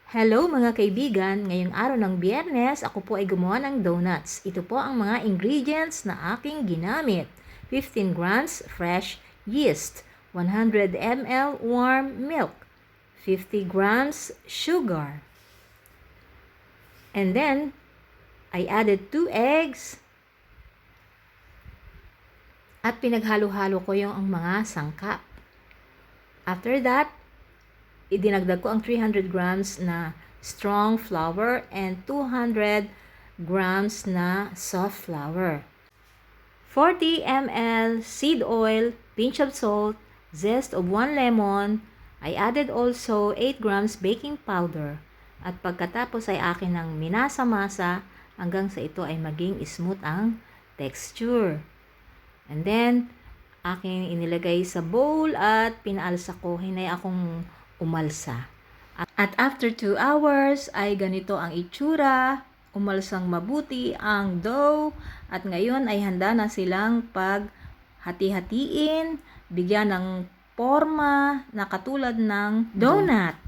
Hello mga kaibigan! Ngayong araw ng Biyernes, ako po ay gumawa ng donuts. Ito po ang mga ingredients na aking ginamit. 15 grams fresh yeast, 100 ml warm milk, 50 grams sugar. And then, I added 2 eggs at pinaghalo-halo ko yung mga sangkap. After that, idinagdag ko ang 300 grams na strong flour and 200 grams na soft flour. 40 ml seed oil, pinch of salt, zest of 1 lemon. I added also 8 grams baking powder. At pagkatapos ay akin ng minasa-masa hanggang sa ito ay maging smooth ang texture. And then, aking inilagay sa bowl at pinaalsa ko, hinay akong umalsa. At after 2 hours ay ganito ang itsura, umalsang mabuti ang dough at ngayon ay handa na silang paghati-hatiin, bigyan ng forma na katulad ng donut.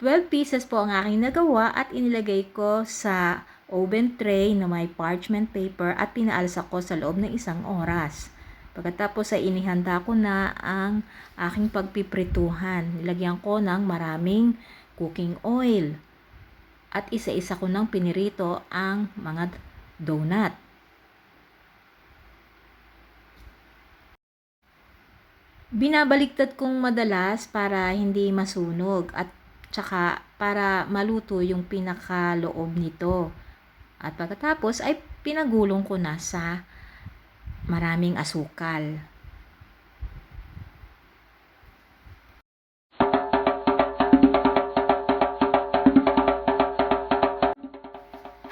12 pieces po ang aking nagawa at inilagay ko sa oven tray na may parchment paper at pinaalsa ko sa loob ng 1 oras. Pagkatapos ay inihanda ko na ang aking pagpiprituhan. Nilagyan ko ng maraming cooking oil. At isa-isa ko nang pinirito ang mga donut. Binabaliktad kong madalas para hindi masunog at tsaka para maluto yung pinakaloob nito. At pagkatapos ay pinagulong ko na sa maraming asukal.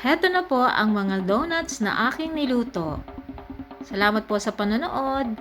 Heto na po ang mga donuts na aking niluto. Salamat po sa panonood.